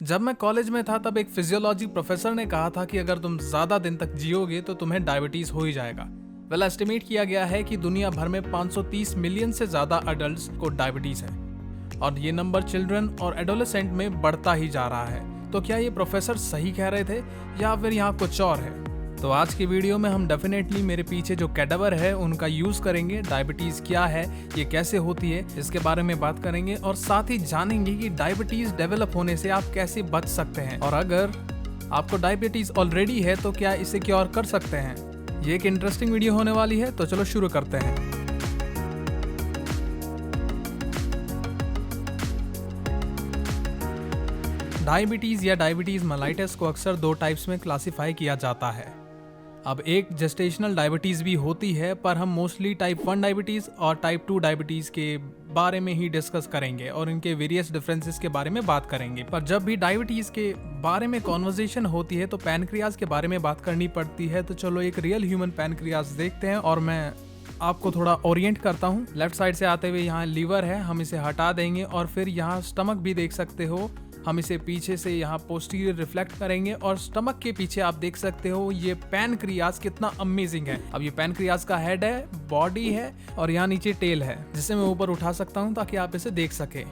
जब मैं कॉलेज में था तब एक फिजियोलॉजी प्रोफेसर ने कहा था कि अगर तुम ज्यादा दिन तक जियोगे तो तुम्हें डायबिटीज हो ही जाएगा। वेल एस्टिमेट किया गया है कि दुनिया भर में 530 मिलियन से ज्यादा अडल्ट्स को डायबिटीज है और ये नंबर चिल्ड्रन और एडोलेसेंट में बढ़ता ही जा रहा है। तो क्या ये प्रोफेसर सही कह रहे थे या फिर यहाँ कुछ और है? तो आज की वीडियो में हम डेफिनेटली मेरे पीछे जो कैडावर है उनका यूज करेंगे, डायबिटीज क्या है, ये कैसे होती है, इसके बारे में बात करेंगे और साथ ही जानेंगे कि डायबिटीज डेवलप होने से आप कैसे बच सकते हैं और अगर आपको डायबिटीज ऑलरेडी है तो क्या इसे क्योर कर सकते हैं। ये एक इंटरेस्टिंग वीडियो होने वाली है, तो चलो शुरू करते हैं। डायबिटीज या डायबिटीज मेलाइटस को अक्सर दो टाइप्स में क्लासिफाई किया जाता है। अब एक जेस्टेशनल डायबिटीज भी होती है, पर हम मोस्टली टाइप 1 डायबिटीज और टाइप 2 डायबिटीज के बारे में ही डिस्कस करेंगे और इनके वेरियस डिफरेंसेस के बारे में बात करेंगे। पर जब भी डायबिटीज के बारे में कॉन्वर्सेशन होती है तो पैनक्रियाज के बारे में बात करनी पड़ती है। तो चलो एक रियल ह्यूमन पैनक्रियाज देखते हैं और मैं आपको थोड़ा ओरिएंट करता हूँ। लेफ्ट साइड से आते हुए यहाँ लीवर है, हम इसे हटा देंगे और फिर यहाँ स्टमक भी देख सकते हो। हम इसे पीछे से यहाँ पोस्टीरियर रिफ्लेक्ट करेंगे और स्टमक के पीछे आप देख सकते हो ये पैनक्रियाज कितना अमेजिंग है। अब ये पैनक्रियाज का हेड है, बॉडी है और यहाँ नीचे टेल है जिसे मैं ऊपर उठा सकता हूँ ताकि आप इसे देख सके।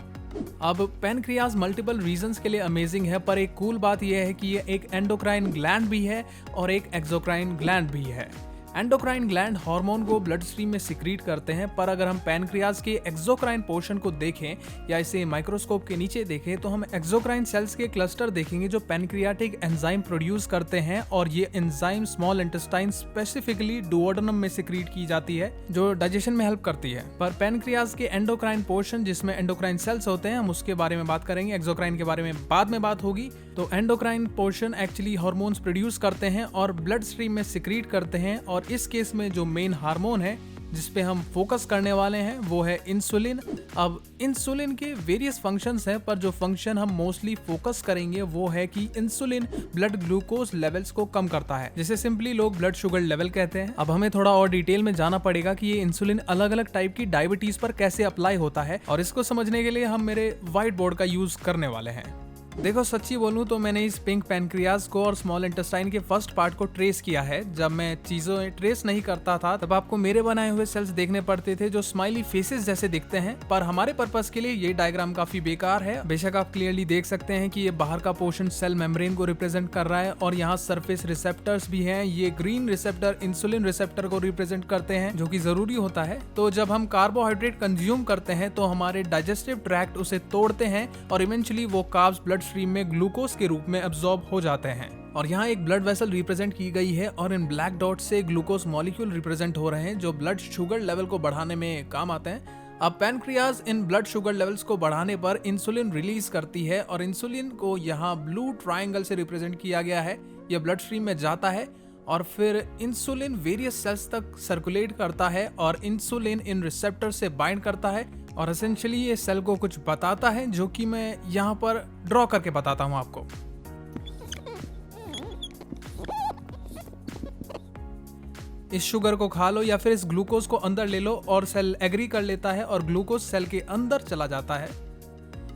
अब पैनक्रियाज मल्टीपल रीजंस के लिए अमेजिंग है, पर एक कूल बात यह है कि ये एक एंडोक्राइन ग्लैंड भी है और एक एक्सोक्राइन ग्लैंड भी है। एंडोक्राइन ग्लैंड हार्मोन को ब्लड स्ट्रीम में सिक्रीट करते हैं, पर अगर हम पैनक्रियाज के एक्सोक्राइन पोर्शन को देखें या इसे माइक्रोस्कोप के नीचे देखें तो हम एक्सोक्राइन सेल्स के क्लस्टर देखेंगे जो पैनक्रियाटिक एंजाइम प्रोड्यूस करते हैं और ये enzyme small intestine specifically duodenum में सिक्रीट की जाती है जो डाइजेशन में हेल्प करती है। पर पैनक्रियाज के एंडोक्राइन पोर्शन जिसमें एंडोक्राइन सेल्स होते हैं हम उसके बारे में बात करेंगे, एक्सोक्राइन के बारे में बाद में बात होगी। तो endocrine portion actually hormones produce करते हैं और ब्लड स्ट्रीम में सिक्रीट करते हैं और इस केस में जो मेन हार्मोन है जिस पे हम फोकस करने वाले हैं वो है इंसुलिन। अब इंसुलिन के वेरियस फंक्शंस हैं, पर जो फंक्शन हम मोस्टली फोकस करेंगे वो है कि इंसुलिन ब्लड ग्लूकोज लेवल्स को कम करता है, जिसे सिंपली लोग ब्लड शुगर लेवल कहते हैं। अब हमें थोड़ा और डिटेल में जाना पड़ेगा कि ये इंसुलिन अलग अलग टाइप की डायबिटीज पर कैसे अप्लाई होता है और इसको समझने के लिए हम मेरे व्हाइट बोर्ड का यूज करने वाले हैं। देखो सच्ची बोलूं तो मैंने इस पिंक पैनक्रियाज को और स्मॉल इंटेस्टाइन के फर्स्ट पार्ट को ट्रेस किया है। जब मैं चीजों ट्रेस नहीं करता था तब आपको मेरे बनाए हुए सेल्स देखने पड़ते थे जो स्माइली फेसेस जैसे दिखते हैं, पर हमारे पर्पस के लिए ये डायग्राम काफी बेकार है। बेशक आप क्लियरली देख सकते हैं कि ये बाहर का पोर्शन सेल मेम्ब्रेन को रिप्रेजेंट कर रहा है और यहाँ सरफेस रिसेप्टर्स भी हैं। ये ग्रीन रिसेप्टर इंसुलिन रिसेप्टर को रिप्रेजेंट करते हैं जो कि जरूरी होता है। तो जब हम कार्बोहाइड्रेट कंज्यूम करते हैं तो हमारे डाइजेस्टिव ट्रैक्ट उसे तोड़ते हैं और इवेंचुअली वो कार्ब्स ब्लड स्ट्रीम में ग्लूकोज के रूप में एब्जॉर्ब हो जाते हैं। और यहाँ एक ब्लड वेसल रिप्रेजेंट की गई है और इन ब्लैक डॉट से ग्लूकोज मॉलिक्यूल रिप्रेजेंट हो रहे हैं जो ब्लड शुगर लेवल को बढ़ाने में काम आते हैं। अब pancreas in blood sugar levels को बढ़ाने पर इंसुलिन रिलीज करती है और इंसुलिन को यहाँ ब्लू ट्रायंगल से रिप्रेजेंट किया गया है। यह ब्लड स्ट्रीम में जाता है और फिर इंसुलिन वेरियस सेल्स तक सर्कुलेट करता है और इंसुलिन इन रिसेप्टर से बाइंड करता है और एसेंशियली ये सेल को कुछ बताता है जो कि मैं यहाँ पर ड्रॉ करके बताता हूँ आपको। इस शुगर को खा लो या फिर इस ग्लूकोज को अंदर ले लो और सेल एग्री कर लेता है और ग्लूकोज सेल के अंदर चला जाता है।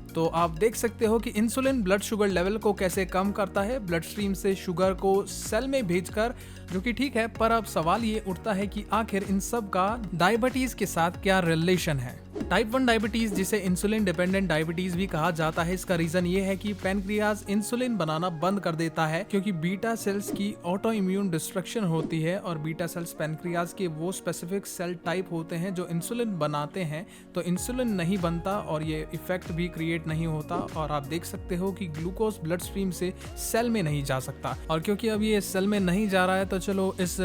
तो आप देख सकते हो कि इंसुलिन ब्लड शुगर लेवल को कैसे कम करता है ब्लड स्ट्रीम से शुगर को सेल में भेजकर, जो कि ठीक है। पर अब सवाल ये उठता है कि आखिर इन सब का डायबिटीज के साथ क्या रिलेशन है। टाइप 1 डायबिटीज जिसे इंसुलिन डिपेंडेंट डायबिटीज भी कहा जाता है, इसका रीजन ये है कि पैनक्रियाज इंसुलिन बनाना बंद कर देता है क्योंकि बीटा सेल्स की ऑटो इम्यून डिस्ट्रक्शन होती है और बीटा सेल्स पैनक्रियाज के वो स्पेसिफिक सेल टाइप होते हैं जो इंसुलिन बनाते हैं। तो इंसुलिन नहीं बनता और ये इफेक्ट भी क्रिएट नहीं होता और आप देख सकते हो कि ग्लूकोज ब्लड स्ट्रीम से सेल में नहीं जा सकता। और क्योंकि अब ये सेल में नहीं जा रहा है तो चलो इस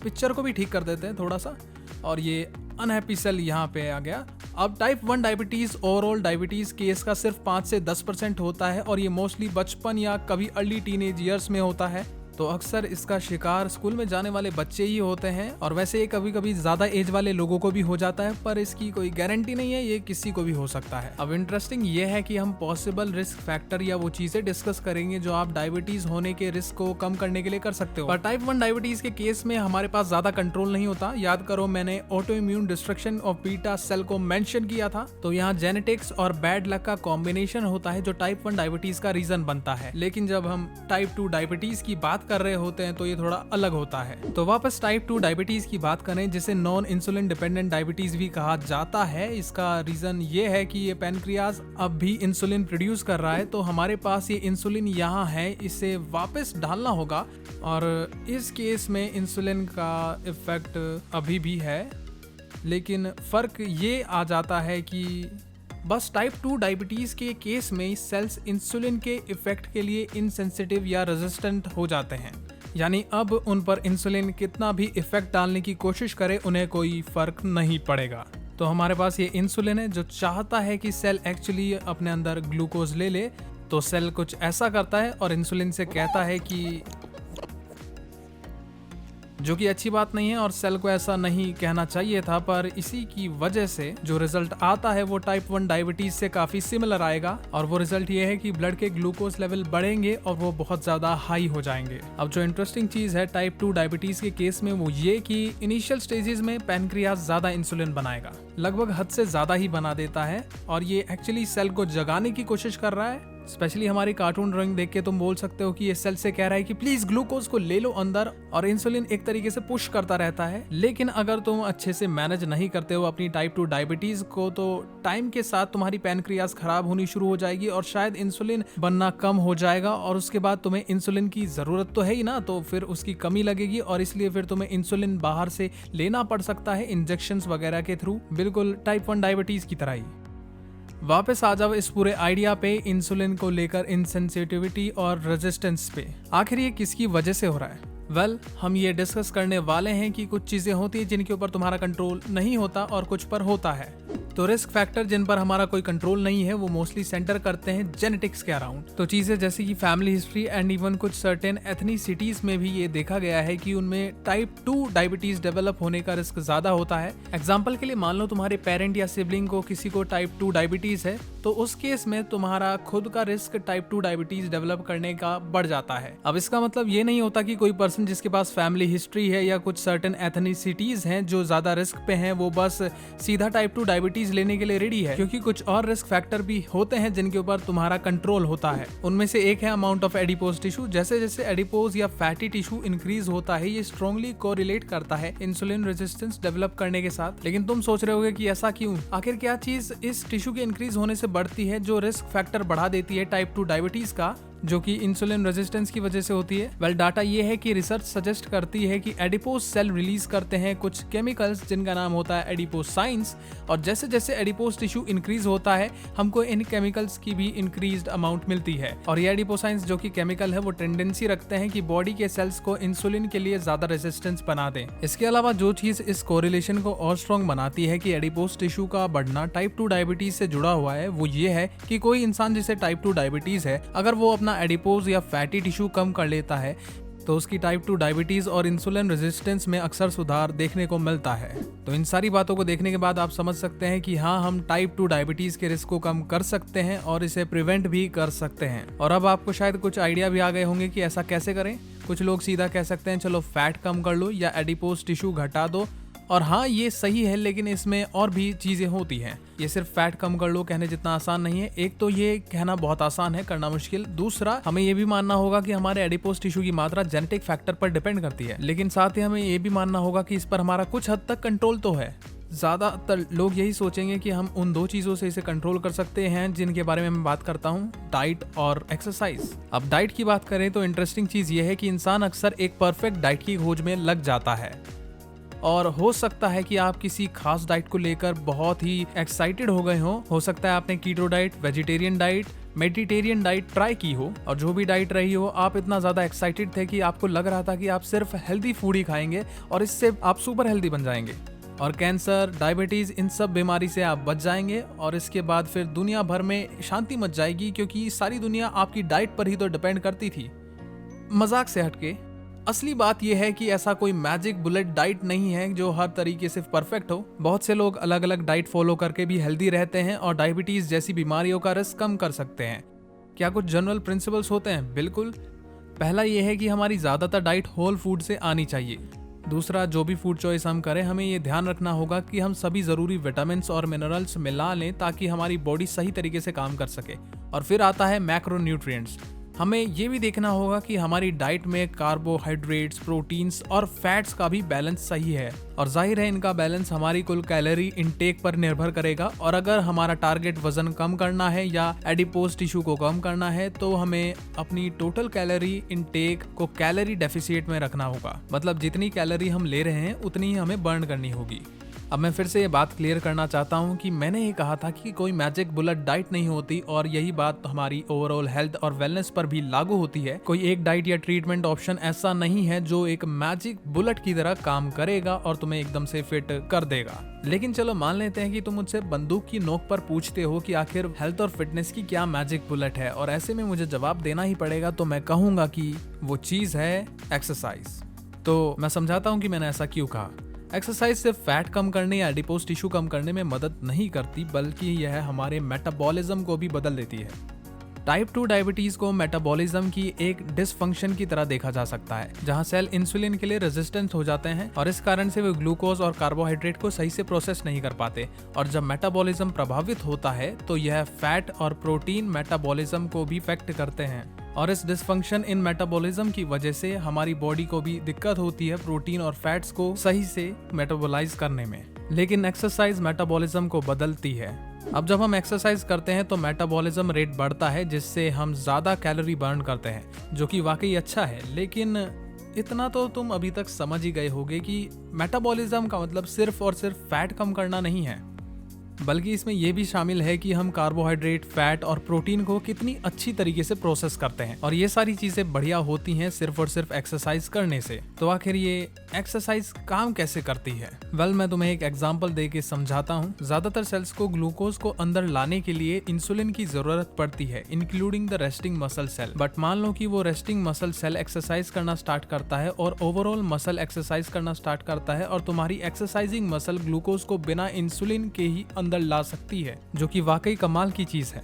पिक्चर को भी ठीक कर देते हैं थोड़ा सा, और ये अनहैप्पी सेल यहाँ पे आ गया। अब type 1 diabetes overall diabetes case का सिर्फ 5 से 10% होता है और ये मोस्टली बचपन या कभी अर्ली टीनेज ईयर्स में होता है। तो अक्सर इसका शिकार स्कूल में जाने वाले बच्चे ही होते हैं, और वैसे ये कभी कभी ज्यादा एज वाले लोगों को भी हो जाता है, पर इसकी कोई गारंटी नहीं है, ये किसी को भी हो सकता है। अब इंटरेस्टिंग ये है कि हम पॉसिबल रिस्क फैक्टर या वो चीजें डिस्कस करेंगे जो आप डायबिटीज होने के रिस्क को कम करने के लिए कर सकते हो। पर टाइप 1 डायबिटीज के केस में हमारे पास ज्यादा कंट्रोल नहीं होता। याद करो, मैंने auto immune destruction of beta cell को मेंशन किया था। तो यहाँ जेनेटिक्स और बैड लक का कॉम्बिनेशन होता है जो टाइप 1 डायबिटीज का रीजन बनता है। लेकिन जब हम टाइप 2 डायबिटीज की बात कर रहे होते हैं तो ये थोड़ा अलग होता है। तो वापस टाइप 2 डायबिटीज की बात करें, जिसे नॉन इंसुलिन डिपेंडेंट डायबिटीज भी कहा जाता है। इसका रीजन ये है कि ये पैनक्रियाज अब भी इंसुलिन प्रोड्यूस कर रहा है, तो हमारे पास ये इंसुलिन यहाँ है, इसे वापस डालना होगा। और इस केस में इंसुलिन का इफेक्ट अभी भी है, लेकिन फर्क ये आ जाता है कि बस टाइप 2 डायबिटीज के केस में सेल्स इंसुलिन के इफेक्ट के लिए इनसेंसिटिव या रेजिस्टेंट हो जाते हैं। यानी अब उन पर इंसुलिन कितना भी इफेक्ट डालने की कोशिश करे, उन्हें कोई फर्क नहीं पड़ेगा। तो हमारे पास ये इंसुलिन है जो चाहता है कि सेल एक्चुअली अपने अंदर ग्लूकोज ले ले, तो सेल कुछ ऐसा करता है और इंसुलिन से कहता है कि, जो कि अच्छी बात नहीं है और सेल को ऐसा नहीं कहना चाहिए था, पर इसी की वजह से जो रिजल्ट आता है वो टाइप 1 डायबिटीज से काफी सिमिलर आएगा। और वो रिजल्ट ये है कि ब्लड के ग्लूकोज लेवल बढ़ेंगे और वो बहुत ज्यादा हाई हो जाएंगे। अब जो इंटरेस्टिंग चीज है टाइप 2 डायबिटीज के केस में वो ये कि इनिशियल स्टेजेस में पैनक्रियाज ज्यादा इंसुलिन बनाएगा, लगभग हद से ज्यादा ही बना देता है, और ये एक्चुअली सेल को जगाने की कोशिश कर रहा है। स्पेशली हमारी कार्टून ड्राइंग देख के तुम बोल सकते हो कि ये सेल से कह रहा है कि प्लीज ग्लूकोज को ले लो अंदर, और इंसुलिन एक तरीके से पुश करता रहता है। लेकिन अगर तुम अच्छे से मैनेज नहीं करते हो अपनी टाइप 2 डायबिटीज को, तो टाइम के साथ तुम्हारी पैनक्रियाज खराब होनी शुरू हो जाएगी और शायद इंसुलिन बनना कम हो जाएगा, और उसके बाद तुम्हें इंसुलिन की जरूरत तो है ही ना, तो फिर उसकी कमी लगेगी, और इसलिए फिर तुम्हें इंसुलिन बाहर से लेना पड़ सकता है इंजेक्शंस वगैरह के थ्रू, बिल्कुल टाइप 1 डायबिटीज की तरह ही। वापस आ जाओ इस पूरे आइडिया पे, इंसुलिन को लेकर इनसेंसिटिविटी और रेजिस्टेंस पे। आखिर ये किसकी वजह से हो रहा है? वेल, हम ये डिस्कस करने वाले हैं कि कुछ चीजें होती है जिनके ऊपर तुम्हारा कंट्रोल नहीं होता और कुछ पर होता है। तो रिस्क फैक्टर जिन पर हमारा कोई कंट्रोल नहीं है वो मोस्टली सेंटर करते हैं जेनेटिक्स के अराउंड। तो चीजें जैसे कि फैमिली हिस्ट्री एंड इवन कुछ सर्टेन एथनिसिटीज में भी ये देखा गया है कि उनमें टाइप 2 डायबिटीज डेवलप होने का रिस्क ज्यादा होता है। एग्जाम्पल के लिए मान लो तुम्हारे पेरेंट या सिबलिंग को किसी को टाइप 2 डायबिटीज है, तो उस केस में तुम्हारा खुद का रिस्क टाइप 2 डायबिटीज डेवलप करने का बढ़ जाता है। अब इसका मतलब ये नहीं होता कि कोई पर्सन जिसके पास फैमिली हिस्ट्री है या कुछ सर्टेन एथनिसिटीज हैं जो ज्यादा रिस्क पे हैं, वो बस सीधा टाइप 2 डायबिटीज लेने के लिए रेडी है, क्योंकि कुछ और रिस्क फैक्टर भी होते हैं जिनके ऊपर तुम्हारा कंट्रोल होता है। उनमें से एक है अमाउंट ऑफ एडिपोज टिश्यू। जैसे जैसे एडिपोज या फैटी टिश्यू इंक्रीज होता है, ये स्ट्रांगली कोरिलेट करता है इंसुलिन रेजिस्टेंस डेवलप करने के साथ। लेकिन तुम सोच रहे होगे कि ऐसा क्यों? आखिर क्या चीज इस टिश्यू के इंक्रीज होने से बढ़ती है जो रिस्क फैक्टर बढ़ा देती है टाइप 2 डायबिटीज का, जो कि इंसुलिन रेजिस्टेंस की वजह से होती है? वेल, डाटा ये है कि रिसर्च सजेस्ट करती है कि एडिपोज सेल रिलीज करते हैं कुछ केमिकल्स जिनका नाम होता है एडिपोसाइंस, और जैसे जैसे एडिपोज टिश्यू इंक्रीज होता है हमको इन केमिकल्स की भी इंक्रीज्ड अमाउंट मिलती है। और ये एडिपोसाइंस जो कि केमिकल है वो टेंडेंसी रखते हैं कि बॉडी के सेल्स को इंसुलिन के लिए ज्यादा रेजिस्टेंस बना दें। इसके अलावा जो चीज इस कोरिलेशन को और स्ट्रॉन्ग बनाती है कि एडिपोज टिश्यू का बढ़ना टाइप 2 डायबिटीज से जुड़ा हुआ है, वो ये है कि कोई इंसान जिसे टाइप 2 डायबिटीज है, अगर वो अपना एडिपोज या फैटी टिश्यू कम कर लेता है तो उसकी टाइप 2 डायबिटीज और इंसुलिन रेजिस्टेंस में अक्सर सुधार देखने को मिलता है। तो इन सारी बातों को देखने के बाद आप समझ सकते हैं कि हाँ, हम टाइप 2 डायबिटीज के रिस्क को कम कर सकते हैं और इसे प्रिवेंट भी कर सकते हैं। और अब आपको शायद कुछ आइडिया भी आ गए होंगे कि ऐसा कैसे करें। कुछ लोग सीधा कह सकते हैं चलो फैट कम कर लो या एडिपोज टिश्यू घटा दो, और हाँ ये सही है, लेकिन इसमें और भी चीजें होती हैं। ये सिर्फ फैट कम कर लो कहने जितना आसान नहीं है। एक तो ये कहना बहुत आसान है, करना मुश्किल। दूसरा, हमें ये भी मानना होगा कि हमारे एडिपोज टिश्यू की मात्रा जेनेटिक फैक्टर पर डिपेंड करती है, लेकिन साथ ही हमें ये भी मानना होगा कि इस पर हमारा कुछ हद तक कंट्रोल तो है। ज्यादातर लोग यही सोचेंगे कि हम उन दो चीजों से इसे कंट्रोल कर सकते हैं जिनके बारे में मैं बात करता हूँ, डाइट और एक्सरसाइज। अब डाइट की बात करें तो इंटरेस्टिंग चीज ये है कि इंसान अक्सर एक परफेक्ट डाइट की खोज में लग जाता है, और हो सकता है कि आप किसी खास डाइट को लेकर बहुत ही एक्साइटेड हो गए हो सकता है आपने keto diet, vegetarian diet, Mediterranean diet try की हो, और जो भी डाइट रही हो आप इतना ज्यादा एक्साइटेड थे कि आपको लग रहा था कि आप सिर्फ हेल्दी फूड ही खाएंगे और इससे आप सुपर हेल्दी बन जाएंगे और कैंसर, डायबिटीज, इन सब बीमारी से आप बच जाएंगे, और इसके बाद फिर दुनिया भर में शांति मच जाएगी, क्योंकि सारी दुनिया आपकी डाइट पर ही तो डिपेंड करती थी। मजाक से हटके असली बात यह है कि ऐसा कोई मैजिक बुलेट डाइट नहीं है जो हर तरीके से परफेक्ट हो। बहुत से लोग अलग अलग डाइट फॉलो करके भी हेल्दी रहते हैं और डायबिटीज जैसी बीमारियों का रिस्क कम कर सकते हैं। क्या कुछ जनरल प्रिंसिपल्स होते हैं? बिल्कुल। पहला यह है कि हमारी ज्यादातर डाइट होल फूड से आनी चाहिए। दूसरा, जो भी फूड चॉइस हम करें हमें ये ध्यान रखना होगा कि हम सभी जरूरी विटामिन्स और मिनरल्स मिला लें ताकि हमारी बॉडी सही तरीके से काम कर सके। और फिर आता है मैक्रोन्यूट्रिएंट्स। हमें ये भी देखना होगा कि हमारी डाइट में कार्बोहाइड्रेट्स, प्रोटीन्स और फैट्स का भी बैलेंस सही है। और जाहिर है इनका बैलेंस हमारी कुल कैलोरी इनटेक पर निर्भर करेगा। और अगर हमारा टारगेट वजन कम करना है या एडिपोज टिश्यू को कम करना है तो हमें अपनी टोटल कैलोरी इनटेक को कैलोरी डेफिसिट में रखना होगा। मतलब जितनी कैलोरी हम ले रहे हैं उतनी ही हमें बर्न करनी होगी। अब मैं फिर से ये बात क्लियर करना चाहता हूँ कि मैंने ये कहा था कि कोई मैजिक बुलेट डाइट नहीं होती और यही बात हमारी ओवरऑल हेल्थ और वेलनेस पर भी लागू होती है। कोई एक डाइट या ट्रीटमेंट ऑप्शन ऐसा नहीं है जो एक मैजिक बुलेट की तरह काम करेगा और तुम्हें एकदम से फिट कर देगा। लेकिन चलो मान लेते हैं कि तुम मुझसे बंदूक की नोक पर पूछते हो कि आखिर हेल्थ और फिटनेस की क्या मैजिक बुलेट है, और ऐसे में मुझे जवाब देना ही पड़ेगा। तो मैं कहूंगा कि वो चीज है एक्सरसाइज। तो मैं समझाता हूँ कि मैंने ऐसा क्यों कहा। एक्सरसाइज सिर्फ फैट कम करने या एडिपोज टिश्यू कम करने में मदद नहीं करती, बल्कि यह हमारे मेटाबॉलिज्म को भी बदल देती है। टाइप 2 डायबिटीज को मेटाबॉलिज्म की एक डिसफंक्शन की तरह देखा जा सकता है, जहां सेल इंसुलिन के लिए रेजिस्टेंट हो जाते हैं और इस कारण से वे ग्लूकोज और कार्बोहाइड्रेट को सही से प्रोसेस नहीं कर पाते। और जब मेटाबॉलिज्म प्रभावित होता है तो यह फैट और प्रोटीन मेटाबॉलिज्म को भी इफेक्ट करते हैं। और इस डिसफंक्शन इन मेटाबॉलिज्म की वजह से हमारी बॉडी को भी दिक्कत होती है प्रोटीन और फैट्स को सही से मेटाबोलाइज करने में। लेकिन एक्सरसाइज मेटाबॉलिज्म को बदलती है। अब जब हम एक्सरसाइज करते हैं तो मेटाबॉलिज्म रेट बढ़ता है, जिससे हम ज्यादा कैलोरी बर्न करते हैं, जो कि वाकई अच्छा है। लेकिन इतना तो तुम अभी तक समझ ही गए होगे कि मेटाबॉलिज्म का मतलब सिर्फ और सिर्फ फैट कम करना नहीं है, बल्कि इसमें यह भी शामिल है कि हम कार्बोहाइड्रेट, फैट और प्रोटीन को कितनी अच्छी तरीके से प्रोसेस करते हैं। और ये सारी चीजें बढ़िया होती हैं सिर्फ और सिर्फ एक्सरसाइज करने से। तो आखिर ये एक्सरसाइज काम कैसे करती है? वेल, मैं तुम्हें एक एग्जांपल दे के समझाता हूँ। ज्यादातर सेल्स को ग्लूकोज को अंदर लाने के लिए इंसुलिन की जरूरत पड़ती है, including the resting muscle cell. But मान लो कि वो रेस्टिंग मसल सेल एक्सरसाइज करना स्टार्ट करता है और ओवरऑल मसल एक्सरसाइज करना स्टार्ट करता है, और तुम्हारी एक्सरसाइजिंग मसल ग्लूकोज को बिना इंसुलिन के ही अंदर ला सकती है, जो कि वाकई कमाल की चीज है।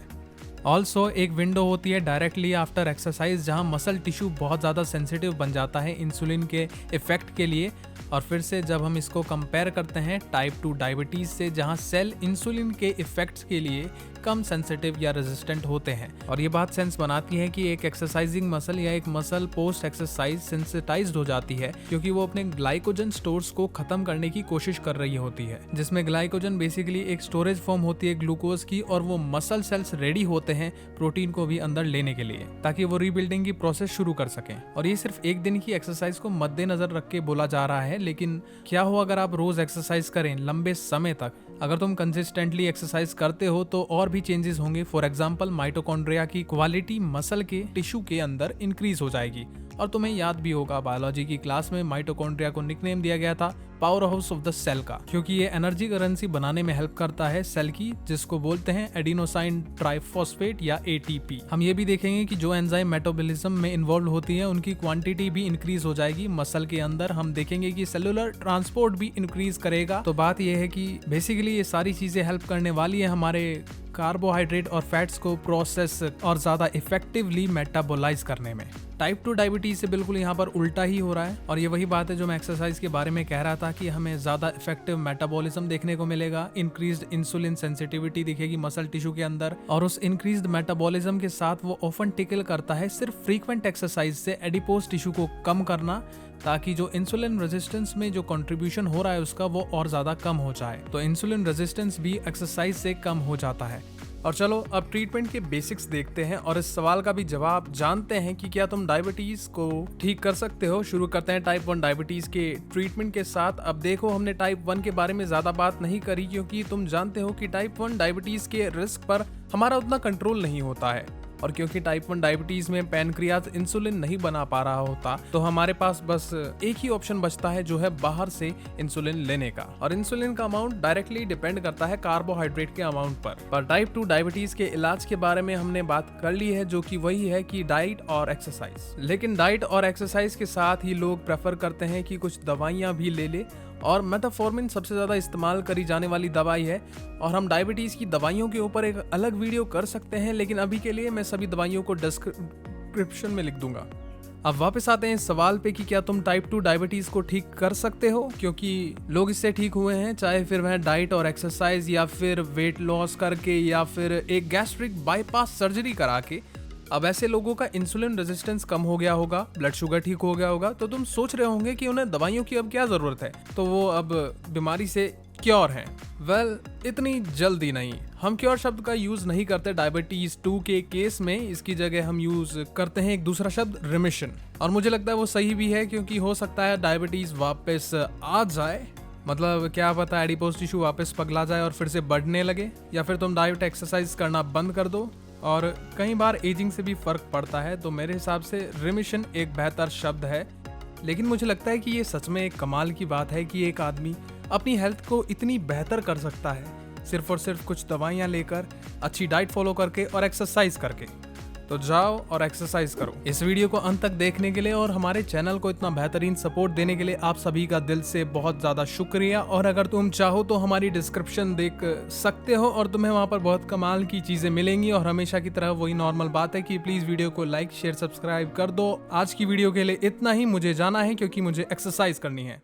ऑल्सो एक विंडो होती है डायरेक्टली आफ्टर एक्सरसाइज, जहां मसल टिश्यू बहुत ज़्यादा सेंसिटिव बन जाता है इंसुलिन के इफेक्ट के लिए। और फिर से जब हम इसको कंपेयर करते हैं टाइप 2 डायबिटीज से, जहां सेल इंसुलिन के इफेक्ट्स के लिए कम सेंसिटिव या रेजिस्टेंट होते हैं। और ये बात सेंस बनाती है कि एक एक्सरसाइजिंग मसल या एक मसल पोस्ट एक्सरसाइज सेंसिटाइज्ड हो जाती है, क्योंकि वो अपने ग्लाइकोजन स्टोर्स को खत्म करने की कोशिश कर रही होती है, जिसमें ग्लाइकोजन बेसिकली एक स्टोरेज फॉर्म होती है ग्लूकोज की, और वो मसल सेल्स रेडी होते हैं प्रोटीन को भी अंदर लेने के लिए, ताकि वो रीबिल्डिंग की प्रोसेस शुरू कर सकें। और ये सिर्फ एक दिन की एक्सरसाइज को मद्देनजर रख के बोला जा रहा है, लेकिन क्या हो अगर आप रोज एक्सरसाइज करें लंबे समय तक? अगर तुम कंसिस्टेंटली एक्सरसाइज करते हो तो और भी चेंजेस होंगे। फॉर एग्जांपल, माइटोकॉन्ड्रिया की क्वालिटी मसल के टिश्यू के अंदर इंक्रीज हो जाएगी। और तुम्हें याद भी होगा बायोलॉजी की क्लास में माइटोकॉन्ड्रिया को निकनेम दिया गया था power house of the cell का, क्योंकि ये एनर्जी करेंसी बनाने में हेल्प करता है सेल की, जिसको बोलते हैं एडिनोसाइन ट्राइफॉस्फेट या एटीपी। हम ये भी देखेंगे कि जो एंजाइम मेटाबॉलिज्म में इन्वॉल्व होती है उनकी क्वांटिटी भी इंक्रीज हो जाएगी मसल के अंदर। हम देखेंगे कि सेलुलर ट्रांसपोर्ट भी इंक्रीज करेगा। तो बात यह है कि बेसिकली ये सारी चीजें हेल्प करने वाली है हमारे कार्बोहाइड्रेट और फैट्स को प्रोसेस और ज्यादा इफेक्टिवली मेटाबोलाइज करने में। टाइप 2 डायबिटीज से बिल्कुल यहाँ पर उल्टा ही हो रहा है। और ये वही बात है जो मैं एक्सरसाइज के बारे में कह रहा था कि हमें ज्यादा इफेक्टिव मेटाबॉलिज्म देखने को मिलेगा, इंक्रीज्ड इंसुलिन सेंसिटिविटी दिखेगी मसल टिश्यू के अंदर, और उस इंक्रीज्ड मेटाबॉलिज्म के साथ वो ऑफन टिकल करता है सिर्फ फ्रीक्वेंट एक्सरसाइज से एडिपोज टिश्यू को कम करना, ताकि जो इंसुलिन रेजिस्टेंस में जो कंट्रीब्यूशन हो रहा है उसका वो और ज्यादा कम हो जाए। तो इंसुलिन रेजिस्टेंस भी एक्सरसाइज से कम हो जाता है। और चलो अब ट्रीटमेंट के बेसिक्स देखते हैं और इस सवाल का भी जवाब जानते हैं कि क्या तुम डायबिटीज को ठीक कर सकते हो। शुरू करते हैं टाइप 1 डायबिटीज के ट्रीटमेंट के साथ। अब देखो, हमने टाइप 1 के बारे में ज्यादा बात नहीं करी, क्योंकि तुम जानते हो कि टाइप 1 डायबिटीज के रिस्क पर हमारा उतना कंट्रोल नहीं होता है। और क्योंकि टाइप 1 डायबिटीज में पैनक्रियाज इंसुलिन नहीं बना पा रहा होता, तो हमारे पास बस एक ही ऑप्शन बचता है, जो है बाहर से इंसुलिन लेने का। और इंसुलिन का अमाउंट डायरेक्टली डिपेंड करता है कार्बोहाइड्रेट के अमाउंट पर टाइप 2 डायबिटीज के इलाज के बारे में हमने बात कर ली है, जो कि वही है कि डाइट और एक्सरसाइज। लेकिन डाइट और एक्सरसाइज के साथ ही लोग प्रेफर करते हैं कि कुछ दवाइयां भी ले ले, और मेटाफॉर्मिन सबसे ज्यादा इस्तेमाल करी जाने वाली दवाई है। और हम डायबिटीज की दवाइयों के ऊपर एक अलग वीडियो कर सकते हैं, लेकिन अभी के लिए मैं सभी दवाइयों को डिस्क्रिप्शन में लिख दूंगा। अब वापस आते हैं इस सवाल पे कि क्या तुम टाइप 2 डायबिटीज को ठीक कर सकते हो, क्योंकि लोग इससे ठीक हुए हैं, चाहे फिर वह डाइट और एक्सरसाइज या फिर वेट लॉस करके या फिर एक गैस्ट्रिक बाईपास सर्जरी करा के। अब ऐसे लोगों का इंसुलिन रेजिस्टेंस कम हो गया होगा, ब्लड शुगर ठीक हो गया होगा, तो तुम सोच रहे होंगे कि उन्हें दवाइयों की अब क्या जरूरत है, तो वो अब बीमारी से क्योर हैं। वेल, इतनी जल्दी नहीं। हम क्योर शब्द का यूज नहीं करते डायबिटीज 2 के केस में, इसकी जगह हम यूज करते हैं एक दूसरा शब्द, रिमिशन। और मुझे लगता है वो सही भी है, क्योंकि हो सकता है डायबिटीज वापस आ जाए, मतलब क्या पता एडिपोज टिश्यू वापस पगला जाए और फिर से बढ़ने लगे, या फिर तुम डाइट एक्सरसाइज करना बंद कर दो। और कई बार एजिंग से भी फर्क पड़ता है, तो मेरे हिसाब से रिमिशन एक बेहतर शब्द है। लेकिन मुझे लगता है कि ये सच में एक कमाल की बात है कि एक आदमी अपनी हेल्थ को इतनी बेहतर कर सकता है सिर्फ और सिर्फ कुछ दवाइयाँ लेकर, अच्छी डाइट फॉलो करके और एक्सरसाइज करके। तो जाओ और एक्सरसाइज करो। इस वीडियो को अंत तक देखने के लिए और हमारे चैनल को इतना बेहतरीन सपोर्ट देने के लिए आप सभी का दिल से बहुत ज्यादा शुक्रिया। और अगर तुम चाहो तो हमारी डिस्क्रिप्शन देख सकते हो और तुम्हें वहां पर बहुत कमाल की चीजें मिलेंगी। और हमेशा की तरह वही नॉर्मल बात है कि प्लीज वीडियो को लाइक शेयर सब्सक्राइब कर दो। आज की वीडियो के लिए इतना ही, मुझे जाना है क्योंकि मुझे एक्सरसाइज करनी है।